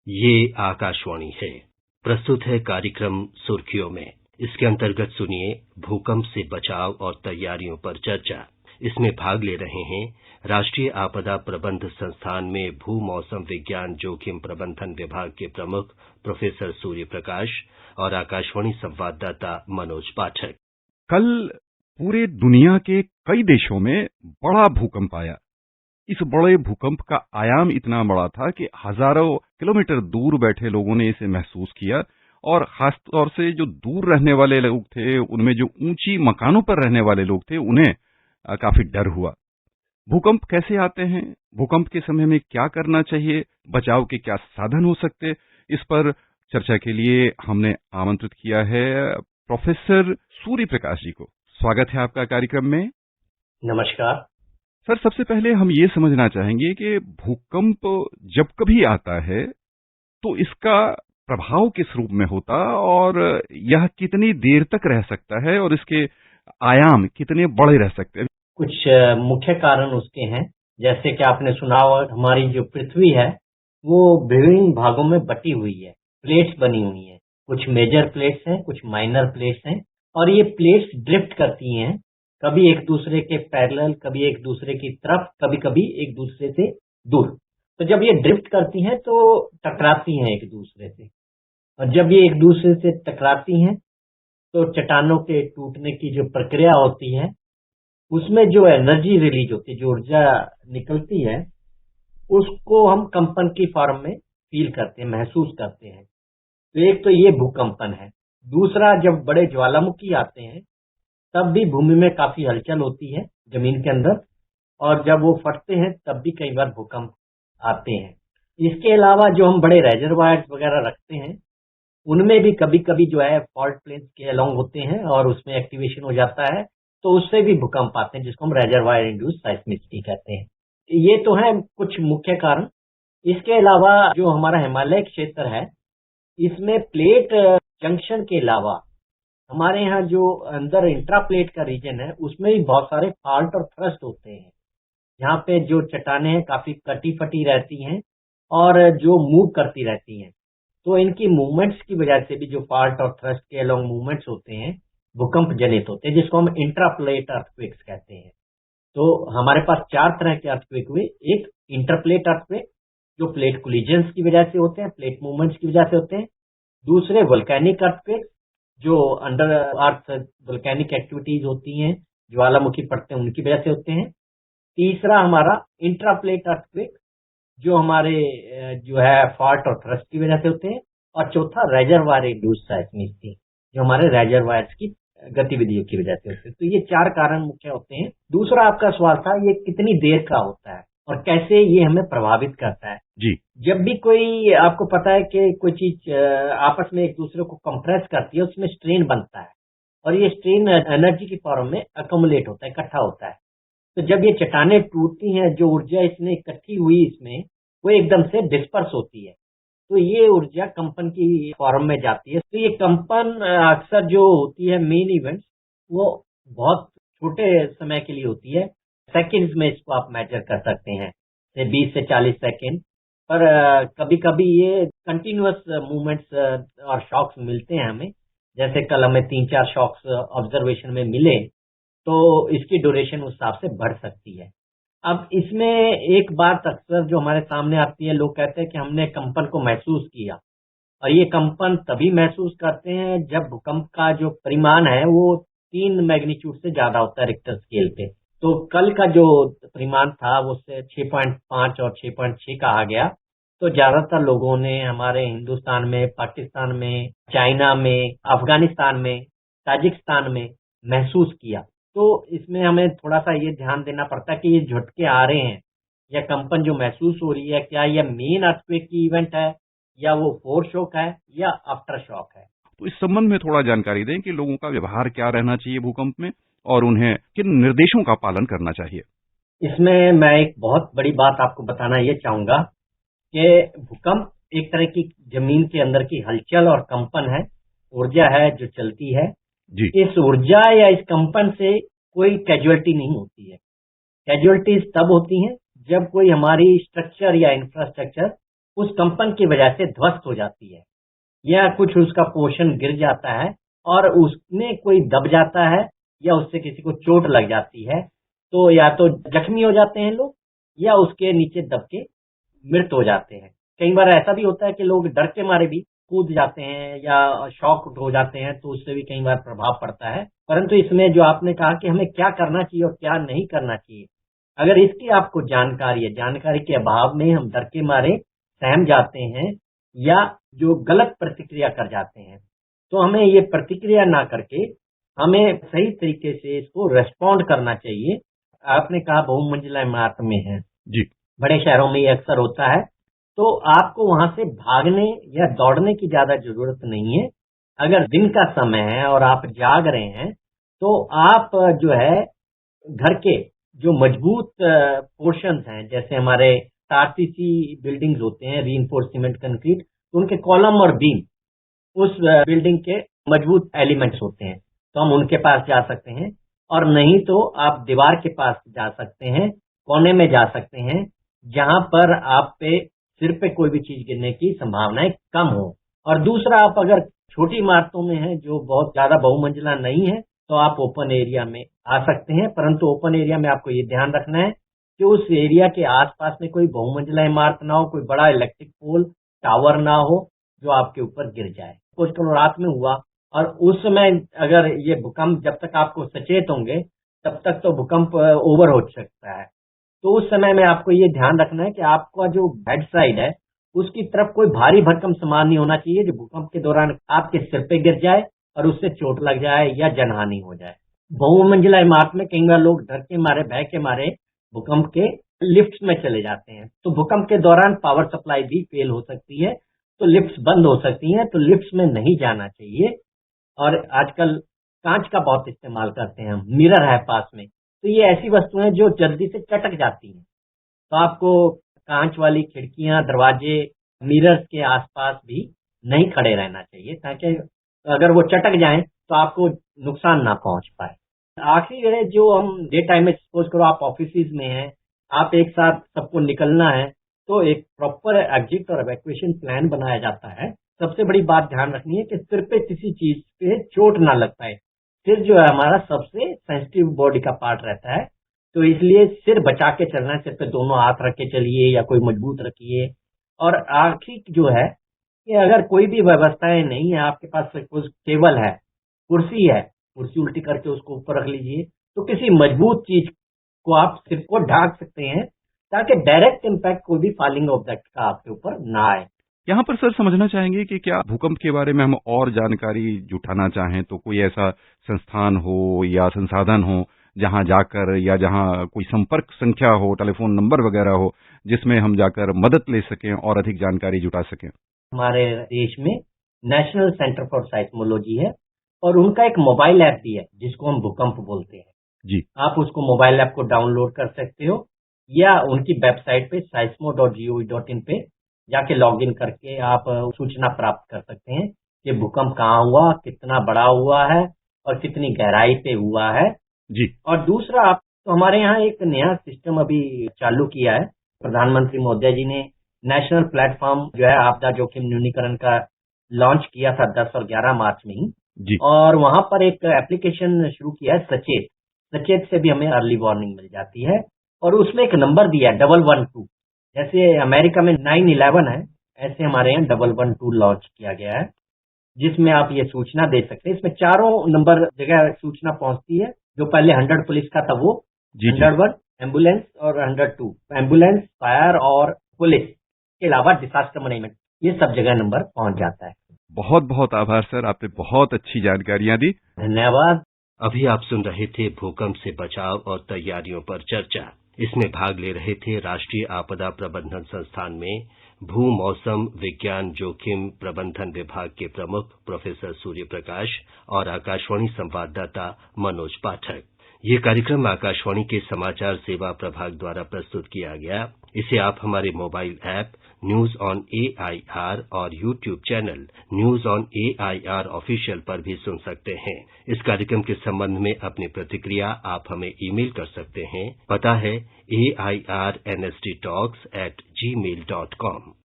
ये आकाशवाणी है। प्रस्तुत है कार्यक्रम सुर्खियों में। इसके अंतर्गत सुनिए भूकंप से बचाव और तैयारियों पर चर्चा। इसमें भाग ले रहे हैं राष्ट्रीय आपदा प्रबंध संस्थान में भू मौसम विज्ञान जोखिम प्रबंधन विभाग के प्रमुख प्रोफेसर सूर्य प्रकाश और आकाशवाणी संवाददाता मनोज पाठक। कल पूरे दुनिया के कई देशों में बड़ा भूकंप आया। इस बड़े भूकंप का आयाम इतना बड़ा था कि हजारों किलोमीटर दूर बैठे लोगों ने इसे महसूस किया, और खासतौर से जो दूर रहने वाले लोग थे, उनमें जो ऊंची मकानों पर रहने वाले लोग थे, उन्हें काफी डर हुआ। भूकंप कैसे आते हैं, भूकंप के समय में क्या करना चाहिए, बचाव के क्या साधन हो सकते, इस पर चर्चा के लिए हमने आमंत्रित किया है प्रोफेसर सूर्य प्रकाश जी को। स्वागत है आपका कार्यक्रम में। नमस्कार सर, सबसे पहले हम ये समझना चाहेंगे कि भूकंप जब कभी आता है तो इसका प्रभाव किस रूप में होता और यह कितनी देर तक रह सकता है और इसके आयाम कितने बड़े रह सकते हैं। कुछ मुख्य कारण उसके हैं। जैसे कि आपने सुना होगा, हमारी जो पृथ्वी है वो विभिन्न भागों में बटी हुई है, प्लेट्स बनी हुई हैं। कुछ मेजर प्लेट्स हैं, कुछ माइनर प्लेट्स हैं, और ये प्लेट्स ड्रिफ्ट करती हैं, कभी एक दूसरे के पैरेलल, कभी एक दूसरे की तरफ, कभी कभी एक दूसरे से दूर। तो जब ये ड्रिफ्ट करती हैं तो टकराती हैं एक दूसरे से, और जब ये एक दूसरे से टकराती हैं तो चट्टानों के टूटने की जो प्रक्रिया होती है, उसमें जो एनर्जी रिलीज होती है, जो ऊर्जा निकलती है, उसको हम कंपन की फॉर्म में फील करते हैं, महसूस करते हैं। तो एक तो ये भूकंपन है। दूसरा, जब बड़े ज्वालामुखी आते हैं तब भी भूमि में काफी हलचल होती है जमीन के अंदर, और जब वो फटते हैं तब भी कई बार भूकंप आते हैं। इसके अलावा जो हम बड़े रेजरवायर्स वगैरह रखते हैं, उनमें भी कभी कभी जो है फॉल्ट प्लेन्स के अलोंग होते हैं और उसमें एक्टिवेशन हो जाता है, तो उससे भी भूकंप आते हैं, जिसको हम रेजरवायर इंड्यूस्ड साइस्मिसिटी कहते हैं। ये तो है कुछ मुख्य कारण। इसके अलावा जो हमारा हिमालय क्षेत्र है, इसमें प्लेट जंक्शन के अलावा हमारे यहाँ जो अंदर इंट्राप्लेट का रीजन है, उसमें भी बहुत सारे फॉल्ट और थ्रस्ट होते हैं। यहाँ पे जो चट्टानें हैं काफी कटी फटी रहती हैं और जो मूव करती रहती हैं, तो इनकी मूवमेंट्स की वजह से भी जो फॉल्ट और थ्रस्ट के अलोंग मूवमेंट्स होते हैं, भूकंप जनित होते हैं, जिसको हम इंट्राप्लेट अर्थक्वेक्स कहते हैं। तो हमारे पास 4 तरह के अर्थक्वेक हुए। एक इंटरप्लेट अर्थक्वेक, जो प्लेट कोलिजन्स की वजह से होते हैं, प्लेट मूवमेंट्स की वजह से होते हैं। दूसरे वोल्केनिक अर्थक्वेक, जो अंडर अर्थ वोल्केनिक एक्टिविटीज होती हैं, ज्वालामुखी पड़ते हैं, उनकी वजह से होते हैं। तीसरा हमारा इंट्राप्लेट अर्थक्वेक, जो हमारे जो है फॉल्ट और थ्रस्ट की वजह से होते हैं। और चौथा रेजरवायर इंड्यूस्ड साइस्मिसिटी, जो हमारे रेजरवायर्स की गतिविधियों की वजह से होते हैं। तो ये 4 कारण मुख्य होते हैं। दूसरा आपका सवाल था, ये कितनी देर का होता है और कैसे ये हमें प्रभावित करता है जी। जब भी कोई, आपको पता है कि कोई चीज आपस में एक दूसरे को कंप्रेस करती है, उसमें स्ट्रेन बनता है, और ये स्ट्रेन एनर्जी की फॉर्म में अकोमुलेट होता है, इकट्ठा होता है। तो जब ये चट्टानें टूटती हैं, जो ऊर्जा इसमें इकट्ठी हुई इसमें, वो एकदम से डिस्पर्स होती है, तो ये ऊर्जा कंपन की फॉर्म में जाती है। तो ये कंपन अक्सर जो होती है मेन इवेंट्स, वो बहुत छोटे समय के लिए होती है। सेकंड्स में इसको आप मेजर कर सकते हैं, 20 से 40 सेकंड। पर कभी कभी ये कंटिन्यूअस मूवमेंट्स और शॉक्स मिलते हैं हमें। जैसे कल हमें 3-4 शॉक्स ऑब्जर्वेशन में मिले, तो इसकी ड्यूरेशन उस हिसाब से बढ़ सकती है। अब इसमें एक बात अक्सर जो हमारे सामने आती है, लोग कहते हैं कि हमने कंपन को महसूस किया, और ये कंपन तभी महसूस करते हैं जब भूकंप का जो परिमाण है वो 3 मैग्नीट्यूड से ज्यादा होता है रिक्टर स्केल पे। तो कल का जो परिमाण था वो 6.5 और 6.6 कहा गया। तो ज्यादातर लोगों ने हमारे हिंदुस्तान में, पाकिस्तान में, चाइना में, अफगानिस्तान में, ताजिकिस्तान में महसूस किया। तो इसमें हमें थोड़ा सा ये ध्यान देना पड़ता है कि ये झटके आ रहे हैं या कंपन जो महसूस हो रही है, क्या यह मेन अर्थक्वेक की इवेंट है, या वो फोर शॉक है, या आफ्टर शॉक है। तो इस संबंध में थोड़ा जानकारी दें कि लोगों का व्यवहार क्या रहना चाहिए भूकंप में, और उन्हें किन निर्देशों का पालन करना चाहिए। इसमें मैं एक बहुत बड़ी बात आपको बताना ये चाहूंगा कि भूकंप एक तरह की जमीन के अंदर की हलचल और कंपन है, ऊर्जा है जो चलती है जी। इस ऊर्जा या इस कंपन से कोई कैजुअलिटी नहीं होती है। कैजुअलिटीज तब होती हैं जब कोई हमारी स्ट्रक्चर या इंफ्रास्ट्रक्चर उस कंपन की वजह से ध्वस्त हो जाती है, या कुछ उसका पोर्शन गिर जाता है और उसमें कोई दब जाता है, या उससे किसी को चोट लग जाती है, तो या तो जख्मी हो जाते हैं लोग, या उसके नीचे दब के मृत हो जाते हैं। कई बार ऐसा भी होता है कि लोग डर के मारे भी कूद जाते हैं या शॉक हो जाते हैं, तो उससे भी कई बार प्रभाव पड़ता है। परंतु इसमें जो आपने कहा कि हमें क्या करना चाहिए और क्या नहीं करना चाहिए, अगर इसकी आपको जानकारी है, जानकारी के अभाव में हम डर के मारे सहम जाते हैं या जो गलत प्रतिक्रिया कर जाते हैं, तो हमें ये प्रतिक्रिया ना करके हमें सही तरीके से इसको रेस्पॉन्ड करना चाहिए। आपने कहा बहुमंजिला इमारत में है, जी। बड़े शहरों में ये अक्सर होता है, तो आपको वहां से भागने या दौड़ने की ज्यादा जरूरत नहीं है। अगर दिन का समय है और आप जाग रहे हैं, तो आप जो है घर के जो मजबूत पोर्शंस हैं, जैसे हमारे आरसीसी बिल्डिंग्स होते हैं, रीइंफोर्स्ड सीमेंट कंक्रीट, तो उनके कॉलम और बीम उस बिल्डिंग के मजबूत एलिमेंट्स होते हैं, तो हम उनके पास जा सकते हैं। और नहीं तो आप दीवार के पास जा सकते हैं, कोने में जा सकते हैं, जहां पर आप पे सिर पे कोई भी चीज गिरने की संभावनाएं कम हो। और दूसरा, आप अगर छोटी इमारतों में हैं जो बहुत ज्यादा बहुमंजिला नहीं है, तो आप ओपन एरिया में आ सकते हैं। परंतु ओपन एरिया में आपको ये ध्यान रखना है कि उस एरिया के आसपास में कोई बहुमंजिला इमारत ना हो, कोई बड़ा इलेक्ट्रिक पोल टावर ना हो जो आपके ऊपर गिर जाए। कुछ तो रात में हुआ, और उस समय अगर ये भूकंप, जब तक आपको सचेत होंगे तब तक तो भूकंप ओवर हो सकता है। तो उस समय में आपको ये ध्यान रखना है कि आपका जो बेड साइड है उसकी तरफ कोई भारी भरकम सामान नहीं होना चाहिए जो भूकंप के दौरान आपके सिर पे गिर जाए और उससे चोट लग जाए या जनहानि हो जाए। बहुमंजिला इमारत में कई बार लोग डर के मारे, भय के मारे भूकंप के लिफ्ट में चले जाते हैं, तो भूकंप के दौरान पावर सप्लाई भी फेल हो सकती है, तो लिफ्ट बंद हो सकती हैं, तो लिफ्ट में नहीं जाना चाहिए। और आजकल कांच का बहुत इस्तेमाल करते हैं हम, मिरर है पास में, तो ये ऐसी वस्तुएं जो जल्दी से चटक जाती हैं, तो आपको कांच वाली खिड़कियां, दरवाजे, मिरर्स के आसपास भी नहीं खड़े रहना चाहिए, ताकि अगर वो चटक जाएं तो आपको नुकसान ना पहुंच पाए। आखिरी है जो हम डे टाइम में, सपोज करो आप ऑफिस में हैं, आप एक साथ सबको निकलना है, तो एक प्रॉपर एग्जिट और इवैक्यूएशन प्लान बनाया जाता है। सबसे बड़ी बात ध्यान रखनी है कि सिर पे किसी चीज पे चोट ना लग पाए। सिर जो है हमारा सबसे सेंसिटिव बॉडी का पार्ट रहता है, तो इसलिए सिर बचा के चलना है, सिर पे दोनों हाथ रख के चलिए या कोई मजबूत रखिए। और आखिरी जो है कि अगर कोई भी व्यवस्थाएं नहीं है, आपके पास कुछ टेबल है, कुर्सी है, कुर्सी उल्टी करके उसको ऊपर रख लीजिए, तो किसी मजबूत चीज को आप सिर को ढांक सकते हैं, ताकि डायरेक्ट इम्पैक्ट कोई भी फॉलिंग ऑब्जेक्ट का आपके ऊपर ना आए। यहाँ पर सर समझना चाहेंगे कि क्या भूकंप के बारे में हम और जानकारी जुटाना चाहें तो कोई ऐसा संस्थान हो या संसाधन हो जहां जाकर, या जहां कोई संपर्क संख्या हो, टेलीफोन नंबर वगैरह हो, जिसमें हम जाकर मदद ले सकें और अधिक जानकारी जुटा सकें? हमारे देश में नेशनल सेंटर फॉर साइस्मोलॉजी है, और उनका एक मोबाइल ऐप भी है जिसको हम भूकंप बोलते हैं जी। आप उसको मोबाइल ऐप को डाउनलोड कर सकते हो, या उनकी वेबसाइट पे seismo.gov.in पे जाके लॉग इन करके आप सूचना प्राप्त कर सकते हैं कि भूकंप कहाँ हुआ, कितना बड़ा हुआ है और कितनी गहराई पे हुआ है जी। और दूसरा, आप तो हमारे यहाँ एक नया सिस्टम अभी चालू किया है, प्रधानमंत्री महोदय जी ने नेशनल प्लेटफॉर्म जो है आपदा जोखिम न्यूनीकरण का लॉन्च किया था 10 और 11 मार्च में ही जी। और वहां पर एक एप्लीकेशन शुरू किया है सचेत। सचेत से भी हमें अर्ली वार्निंग मिल जाती है और उसमें एक नंबर दिया है 112। जैसे अमेरिका में 9/11 है, ऐसे हमारे यहाँ 112 लॉन्च किया गया है, जिसमें आप ये सूचना दे सकते हैं। इसमें चारों नंबर जगह सूचना पहुंचती है। जो पहले 100 पुलिस का था वो 101 एम्बुलेंस और 102 एम्बुलेंस, फायर और पुलिस के अलावा डिजास्टर मैनेजमेंट, ये सब जगह नंबर पहुंच जाता है। बहुत बहुत आभार सर, आपने बहुत अच्छी जानकारियां दी। धन्यवाद। अभी आप सुन रहे थे भूकंप से बचाव और तैयारियों पर चर्चा। इसमें भाग ले रहे थे राष्ट्रीय आपदा प्रबंधन संस्थान में भू मौसम विज्ञान जोखिम प्रबंधन विभाग के प्रमुख प्रोफेसर सूर्य प्रकाश और आकाशवाणी संवाददाता मनोज पाठक। ये कार्यक्रम आकाशवाणी के समाचार सेवा प्रभाग द्वारा प्रस्तुत किया गया। इसे आप हमारे mobile app news on AIR और YouTube channel news on AIR official पर भी सुन सकते हैं। इस कार्यक्रम के संबंध में अपनी प्रतिक्रिया आप हमें ईमेल कर सकते हैं। पता है AIRNSDtalks@gmail.com।